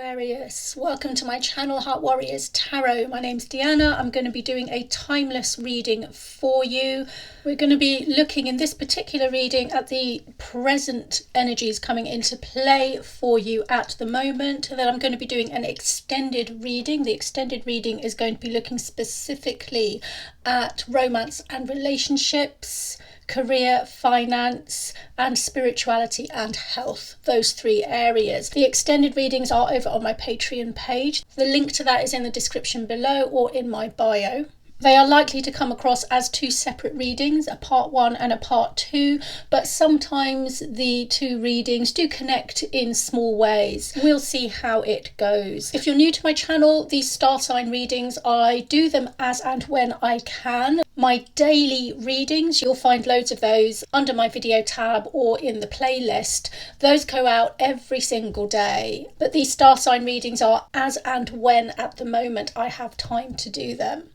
Aquarius, welcome to my channel Heart Warriors Tarot. My name's Deanna. I'm going to be doing a timeless reading for you. We're going to be looking in this particular reading at the present energies coming into play for you at the moment. Then I'm going to be doing an extended reading. The extended reading is going to be looking specifically at romance and relationships, career, finance, and spirituality and health, those three areas. The extended readings are over on my Patreon page. The link to that is in the description below or in my bio. They are likely to come across as two separate readings, a part 1 and a part 2, but sometimes the two readings do connect in small ways. We'll see how it goes. If you're new to my channel, these star sign readings, I do them as and when I can. My daily readings, you'll find loads of those under my video tab or in the playlist. Those go out every single day, but these star sign readings are as and when at the moment I have time to do them.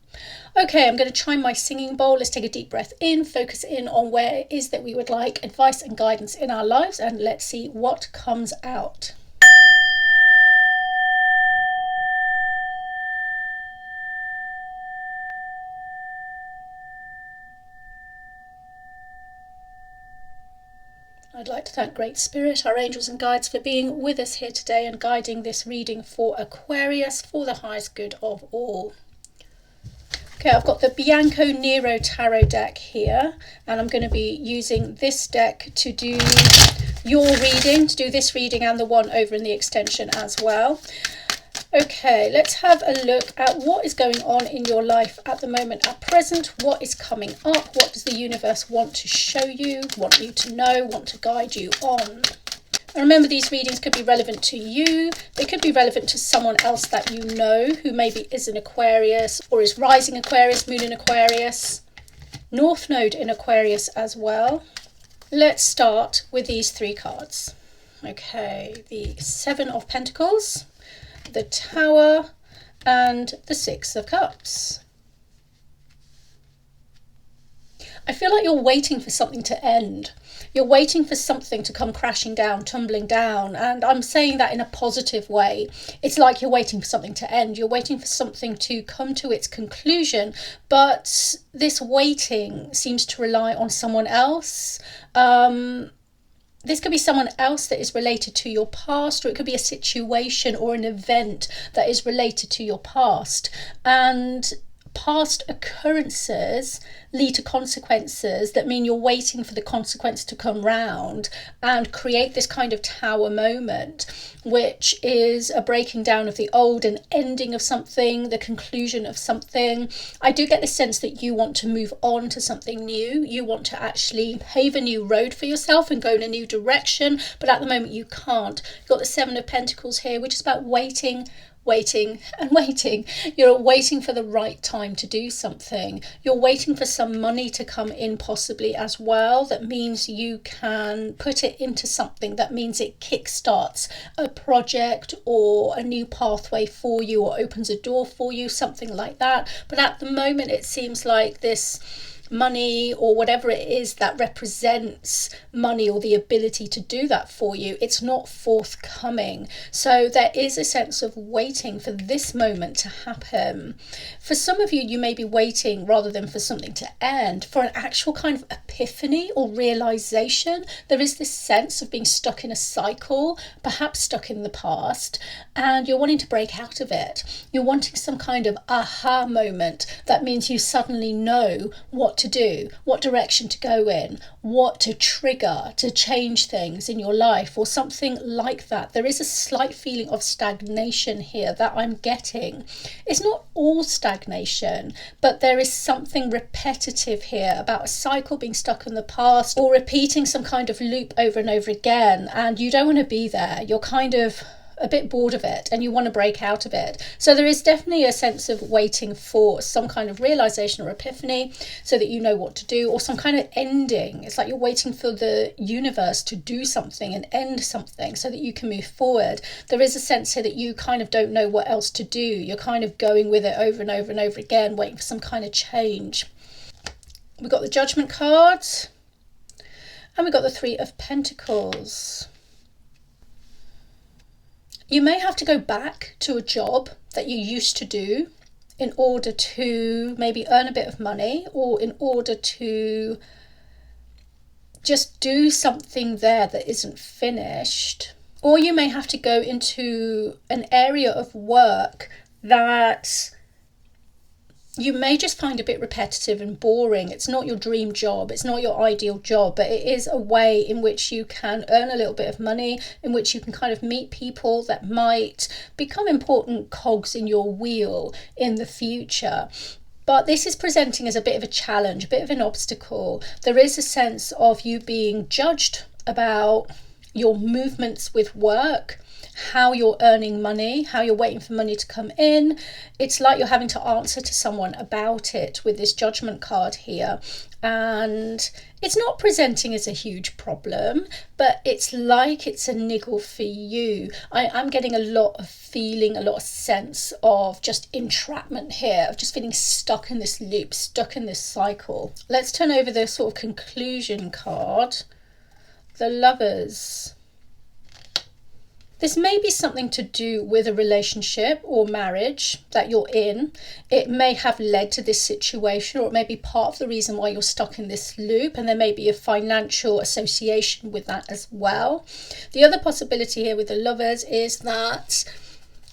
Okay, I'm going to chime my singing bowl. Let's take a deep breath in, focus in on where it is that we would like advice and guidance in our lives, and let's see what comes out. I'd like to thank Great Spirit, our angels and guides, for being with us here today and guiding this reading for Aquarius for the highest good of all. Okay, I've got the Bianco Nero Tarot deck here, and I'm going to be using this deck to do your reading, to do this reading and the one over in the extension as well. Okay, let's have a look at what is going on in your life at the moment at present. What is coming up? What does the universe want to show you, want you to know, want to guide you on? And remember, these readings could be relevant to you. They could be relevant to someone else that you know who maybe is an Aquarius or is rising Aquarius, moon in Aquarius, North Node in Aquarius as well. Let's start with these three cards. Okay, the Seven of Pentacles, the Tower, and the Six of Cups. I feel like you're waiting for something to end. You're waiting for something to come crashing down, tumbling down. And I'm saying that in a positive way. It's like you're waiting for something to end. You're waiting for something to come to its conclusion. But this waiting seems to rely on someone else. This could be someone else that is related to your past, or it could be a situation or an event that is related to your past. And past occurrences lead to consequences that mean you're waiting for the consequence to come round and create this kind of tower moment, which is a breaking down of the old, an ending of something, the conclusion of something. I do get the sense that you want to move on to something new. You want to actually pave a new road for yourself and go in a new direction, but at the moment you can't. You've got the Seven of Pentacles here, which is about waiting and waiting. You're waiting for the right time to do something. You're waiting for some money to come in possibly as well. That means you can put it into something. That means it kickstarts a project or a new pathway for you, or opens a door for you, something like that. But at the moment it seems like this money, or whatever it is that represents money or the ability to do that for you, it's not forthcoming. So there is a sense of waiting for this moment to happen. For some of you, you may be waiting rather than for something to end, for an actual kind of epiphany or realization. There is this sense of being stuck in a cycle, perhaps stuck in the past, and you're wanting to break out of it. You're wanting some kind of aha moment. That means you suddenly know what to do, what direction to go in, what to trigger to change things in your life, or something like that. There is a slight feeling of stagnation here that I'm getting. It's not all stagnation, but there is something repetitive here about a cycle, being stuck in the past, or repeating some kind of loop over and over again, and you don't want to be there. You're kind of a bit bored of it and you want to break out of it. So there is definitely a sense of waiting for some kind of realization or epiphany so that you know what to do, or some kind of ending. It's like you're waiting for the universe to do something and end something so that you can move forward. There is a sense here that you kind of don't know what else to do. You're kind of going with it over and over and over again, waiting for some kind of change. We've got the Judgment card, and we've got the Three of Pentacles. You may have to go back to a job that you used to do in order to maybe earn a bit of money, or in order to just do something there that isn't finished. Or you may have to go into an area of work that you may just find a bit repetitive and boring. It's not your dream job, it's not your ideal job, but it is a way in which you can earn a little bit of money, in which you can kind of meet people that might become important cogs in your wheel in the future. But this is presenting as a bit of a challenge, a bit of an obstacle. There is a sense of you being judged about your movements with work, how you're earning money, how you're waiting for money to come in. It's like you're having to answer to someone about it with this judgment card here. And it's not presenting as a huge problem, but it's like it's a niggle for you. I'm getting a lot of feeling, a lot of sense of just entrapment here, of just feeling stuck in this loop, stuck in this cycle. Let's turn over the sort of conclusion card. The Lovers. This may be something to do with a relationship or marriage that you're in. It may have led to this situation, or it may be part of the reason why you're stuck in this loop, and there may be a financial association with that as well. The other possibility here with the Lovers is that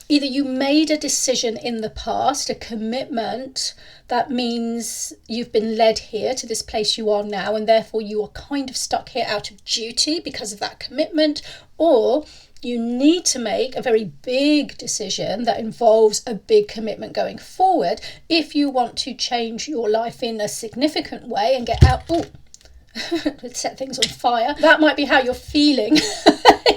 either you made a decision in the past, a commitment, that means you've been led here to this place you are now, and therefore you are kind of stuck here out of duty because of that commitment, or you need to make a very big decision that involves a big commitment going forward if you want to change your life in a significant way and get out. Set things on fire. That might be how you're feeling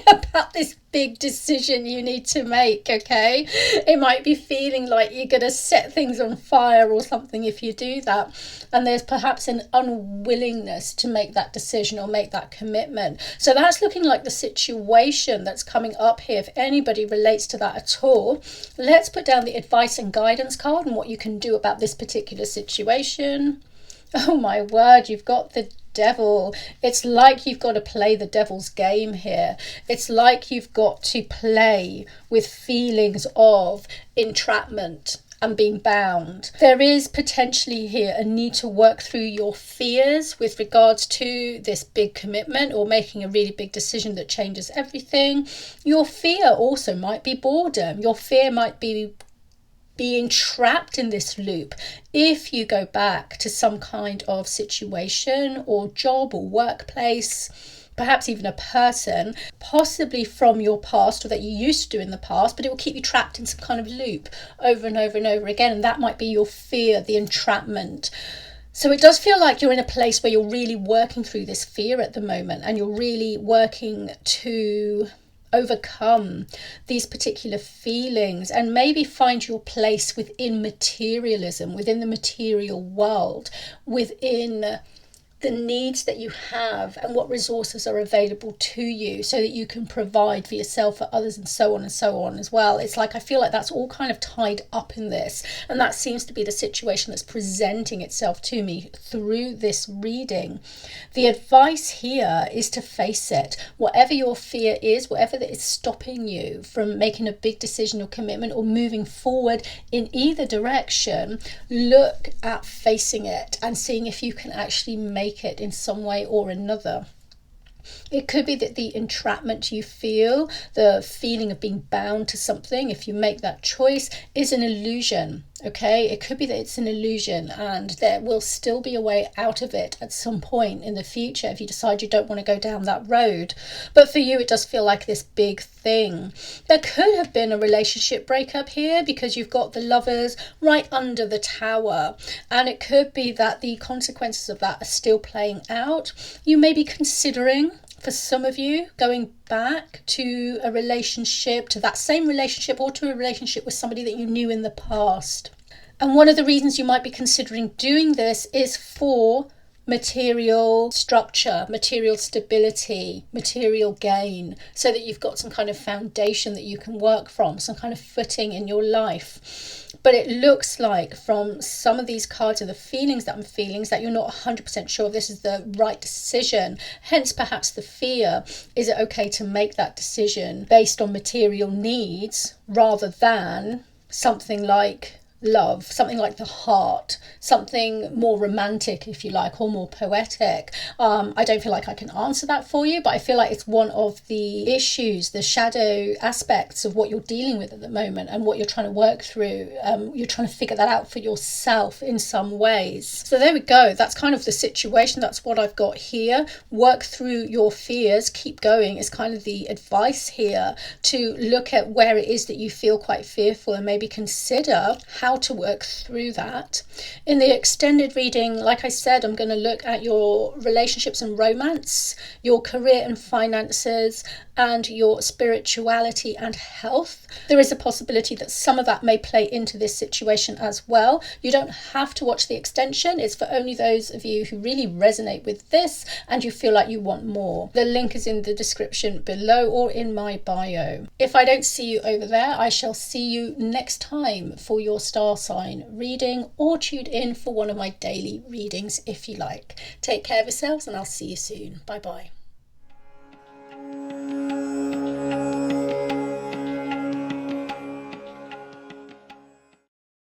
about this big decision you need to make, okay? It might be feeling like you're going to set things on fire or something if you do that. And there's perhaps an unwillingness to make that decision or make that commitment. So that's looking like the situation that's coming up here. If anybody relates to that at all, let's put down the advice and guidance card and what you can do about this particular situation. Oh my word, you've got the Devil. It's like you've got to play the devil's game here. It's like you've got to play with feelings of entrapment and being bound. There is potentially here a need to work through your fears with regards to this big commitment or making a really big decision that changes everything. Your fear also might be boredom. Your fear might be being trapped in this loop if you go back to some kind of situation or job or workplace, perhaps even a person, possibly from your past or that you used to do in the past, but it will keep you trapped in some kind of loop over and over and over again, and that might be your fear, the entrapment. So it does feel like you're in a place where you're really working through this fear at the moment, and you're really working to overcome these particular feelings and maybe find your place within materialism, within the material world, within the needs that you have and what resources are available to you so that you can provide for yourself, for others, and so on as well. It's like I feel like that's all kind of tied up in this, and that seems to be the situation that's presenting itself to me through this reading. The advice here is to face it. Whatever your fear is, whatever that is stopping you from making a big decision or commitment or moving forward in either direction, look at facing it and seeing if you can actually make it in some way or another. It could be that the entrapment you feel, the feeling of being bound to something, if you make that choice, is an illusion, okay? It could be that it's an illusion and there will still be a way out of it at some point in the future if you decide you don't want to go down that road. But for you, it does feel like this big thing. There could have been a relationship breakup here because you've got the Lovers right under the Tower, and it could be that the consequences of that are still playing out. You may be considering, for some of you, going back to a relationship, to that same relationship, or to a relationship with somebody that you knew in the past. And one of the reasons you might be considering doing this is for material structure, material stability, material gain, so that you've got some kind of foundation that you can work from, some kind of footing in your life. But it looks like from some of these cards and the feelings that I'm feeling is that you're not 100% sure if this is the right decision. Hence, perhaps the fear. Is it okay to make that decision based on material needs rather than something like love, something like the heart, something more romantic, if you like, or more poetic? I don't feel like I can answer that for you, but I feel like it's one of the issues, the shadow aspects of what you're dealing with at the moment and what you're trying to work through. You're trying to figure that out for yourself in some ways. So there we go. That's kind of the situation. That's what I've got here. Work through your fears. Keep going is kind of the advice here, to look at where it is that you feel quite fearful and maybe consider how to work through that. In the extended reading, like I said, I'm going to look at your relationships and romance, your career and finances, and your spirituality and health. There is a possibility that some of that may play into this situation as well. You don't have to watch the extension. It's for only those of you who really resonate with this and you feel like you want more. The link is in the description below or in my bio. If I don't see you over there, I shall see you next time for your star sign reading, or tune in for one of my daily readings if you like. Take care of yourselves and I'll see you soon. Bye bye.